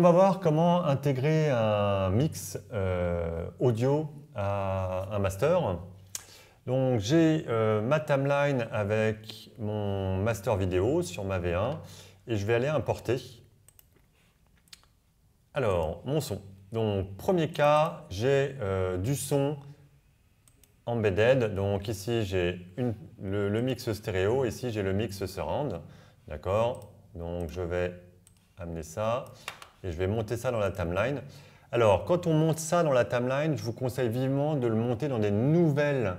va voir comment intégrer un mix audio à un master. Donc j'ai ma timeline avec mon master vidéo sur ma V1 et je vais aller importer. Alors, mon son. Donc, premier cas, j'ai du son embedded. Donc ici, j'ai le mix stéréo. Ici, j'ai le mix surround. D'accord? Donc, je vais amener ça et je vais monter ça dans la timeline. Alors, quand on monte ça dans la timeline, je vous conseille vivement de le monter dans des nouvelles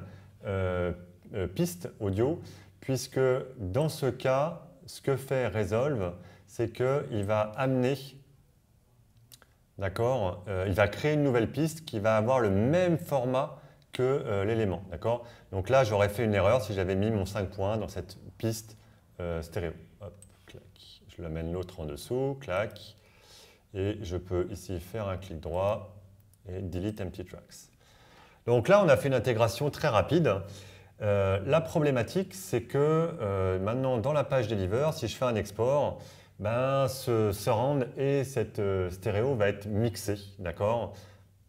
pistes audio, puisque dans ce cas, ce que fait Resolve, c'est qu'il va amener, d'accord, il va créer une nouvelle piste qui va avoir le même format que l'élément, d'accord. Donc là, j'aurais fait une erreur si j'avais mis mon 5 points dans cette piste stéréo. Hop, clac. Je l'amène l'autre en dessous, clac. Et je peux ici faire un clic droit et delete empty tracks. Donc là, on a fait une intégration très rapide. La problématique, c'est que maintenant, dans la page Deliver, si je fais un export, ben, ce surround et cette stéréo va être mixé, d'accord,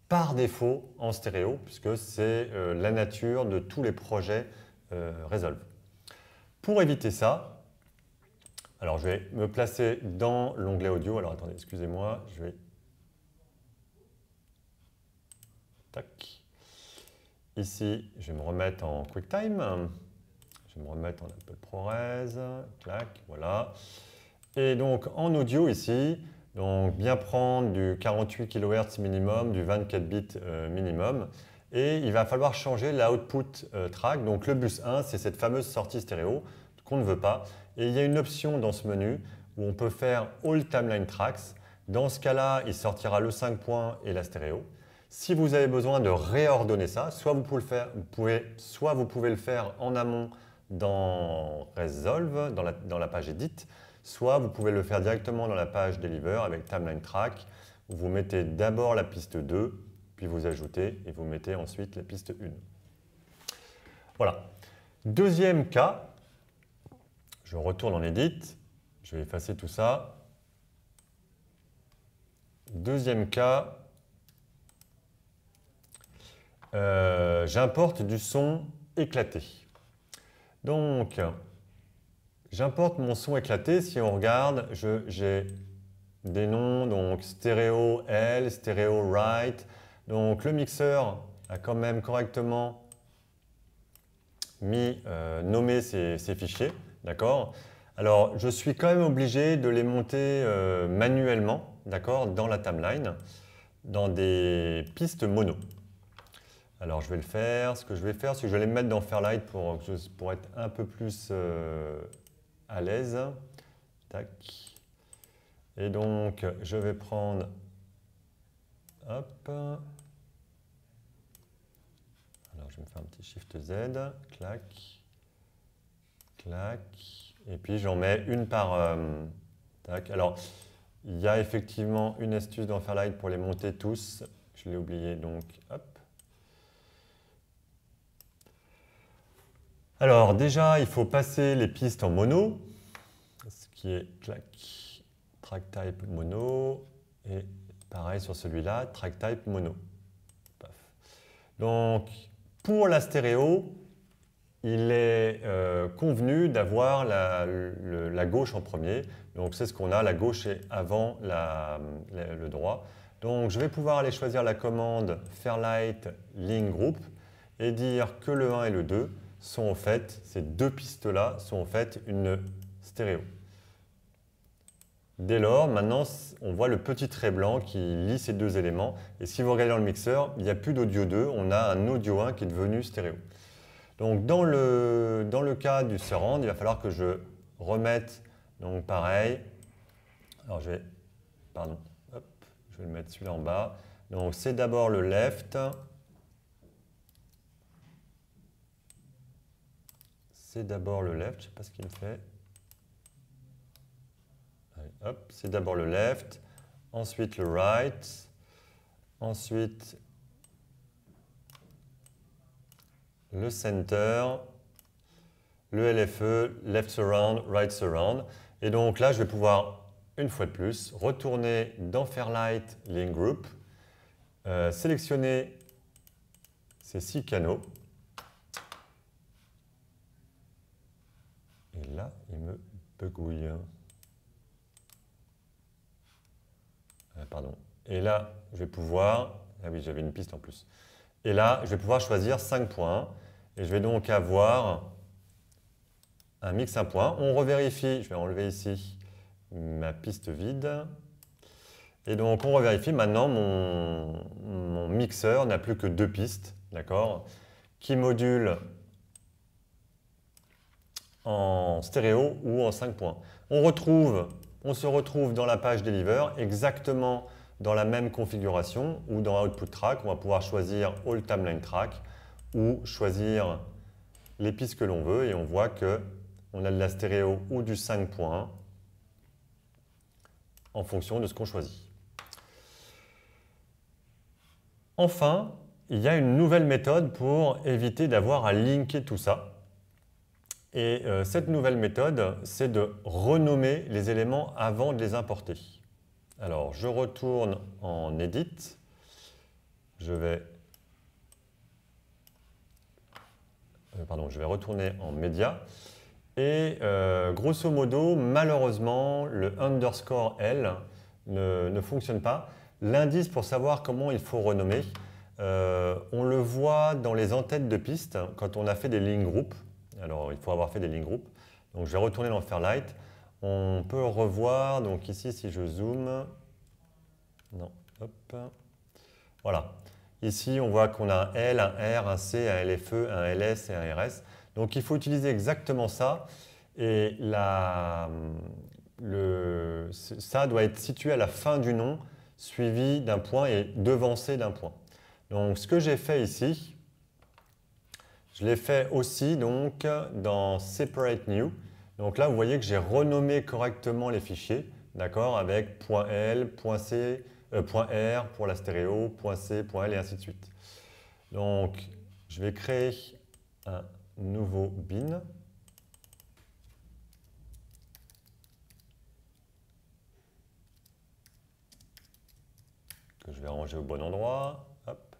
par défaut en stéréo, puisque c'est la nature de tous les projets Resolve. Pour éviter ça, alors je vais me placer dans l'onglet audio. Alors attendez, excusez-moi, je vais... Tac. Ici, je vais me remettre en QuickTime. Je vais me remettre en Apple ProRes. Clac, voilà. Et donc en audio ici, donc bien prendre du 48 kHz minimum, du 24 bits minimum. Et il va falloir changer l'output track. Donc le bus 1, c'est cette fameuse sortie stéréo qu'on ne veut pas. Et il y a une option dans ce menu où on peut faire All Timeline Tracks. Dans ce cas-là, il sortira le 5 points et la stéréo. Si vous avez besoin de réordonner ça, soit vous pouvez le faire en amont dans Resolve, dans la page Edit, soit vous pouvez le faire directement dans la page Deliver avec Timeline Track, où vous mettez d'abord la piste 2, puis vous ajoutez et vous mettez ensuite la piste 1. Voilà. Deuxième cas, je retourne en Edit, je vais effacer tout ça. Deuxième cas, j'importe du son éclaté. Donc, j'importe mon son éclaté. Si on regarde, j'ai des noms, donc stéréo L, stéréo right. Donc, le mixeur a quand même correctement nommé ces fichiers. D'accord? Alors, je suis quand même obligé de les monter manuellement, d'accord, dans la timeline, dans des pistes mono. Alors, je vais le faire. Ce que je vais faire, c'est que je vais les mettre dans Fairlight pour être un peu plus à l'aise. Tac. Et donc, je vais prendre... Hop. Alors, je vais me faire un petit Shift Z. Clac. Clac. Et puis, j'en mets une par... tac. Alors, il y a effectivement une astuce dans Fairlight pour les monter tous. Je l'ai oublié, donc, hop. Alors déjà, il faut passer les pistes en mono, ce qui est clac, track type mono, et pareil sur celui-là, track type mono. Paf. Donc pour la stéréo, il est convenu d'avoir la gauche en premier. Donc c'est ce qu'on a, la gauche est avant le droit. Donc je vais pouvoir aller choisir la commande Fairlight Link Group et dire que le 1 et le 2 sont en fait, ces deux pistes-là sont en fait une stéréo. Dès lors, maintenant, on voit le petit trait blanc qui lie ces deux éléments. Et si vous regardez dans le mixeur, il n'y a plus d'audio 2, on a un audio 1 qui est devenu stéréo. Donc dans le cas du surround, il va falloir que je remette, donc pareil, alors je vais le mettre celui-là en bas. Donc c'est d'abord le left. C'est d'abord le left, je ne sais pas ce qu'il me fait. Allez, hop, c'est d'abord le left, ensuite le right, ensuite le center, le LFE, left surround, right surround. Et donc là, je vais pouvoir une fois de plus, retourner dans Fairlight Link Group, sélectionner ces 6 canaux. Et là, il me bugouille. Pardon. Et là, je vais pouvoir... Ah oui, j'avais une piste en plus. Et là, je vais pouvoir choisir 5 points. Et je vais donc avoir un mix 1 point. On revérifie, je vais enlever ici ma piste vide. Et donc, on revérifie. Maintenant, mon mixeur n'a plus que 2 pistes, d'accord, qui modulent en stéréo ou en 5 points. On se retrouve dans la page Deliver, exactement dans la même configuration, ou dans Output Track, on va pouvoir choisir All Timeline Track ou choisir les pistes que l'on veut, et on voit qu'on a de la stéréo ou du 5 points en fonction de ce qu'on choisit. Enfin, il y a une nouvelle méthode pour éviter d'avoir à linker tout ça. Et cette nouvelle méthode, c'est de renommer les éléments avant de les importer. Alors, je retourne en Edit. Je vais retourner en Média. Et grosso modo, malheureusement, le underscore L ne fonctionne pas. L'indice pour savoir comment il faut renommer, on le voit dans les en-têtes de piste quand on a fait des lignes groupes. Alors, il faut avoir fait des lignes groupes. Donc, je vais retourner dans Fairlight. On peut revoir, donc ici, si je zoome, non, hop, voilà. Ici, on voit qu'on a un L, un R, un C, un LFE, un LS et un RS. Donc, il faut utiliser exactement ça. Et ça doit être situé à la fin du nom, suivi d'un point et devancé d'un point. Donc, ce que j'ai fait ici, je l'ai fait aussi donc, dans Separate New. Donc là, vous voyez que j'ai renommé correctement les fichiers, d'accord, avec .L, .C, .R pour la stéréo, .C, .L et ainsi de suite. Donc, je vais créer un nouveau bin. Que je vais ranger au bon endroit. Hop.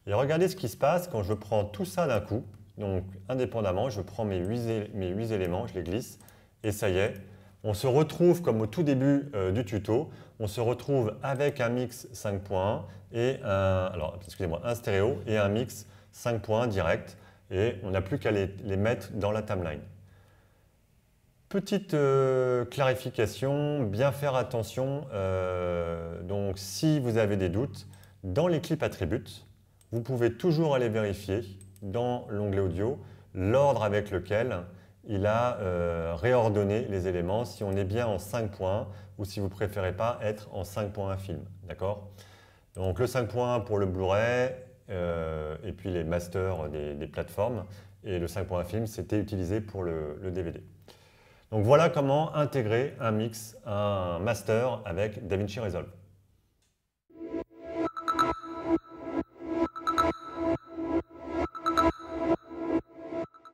Et regardez ce qui se passe quand je prends tout ça d'un coup. Donc, indépendamment, je prends mes 8 éléments, je les glisse, et ça y est, on se retrouve comme au tout début du tuto, on se retrouve avec un mix 5.1 et un stéréo et un mix 5.1 direct, et on n'a plus qu'à les mettre dans la timeline. Petite clarification, bien faire attention, donc si vous avez des doutes, dans les clips attributes, vous pouvez toujours aller vérifier dans l'onglet audio l'ordre avec lequel il a réordonné les éléments, si on est bien en 5.1 ou si vous ne préférez pas être en 5.1 film. D'accord ? Donc le 5.1 pour le Blu-ray et puis les masters des plateformes, et le 5.1 film c'était utilisé pour le DVD. Donc voilà comment intégrer un mix, un master avec DaVinci Resolve.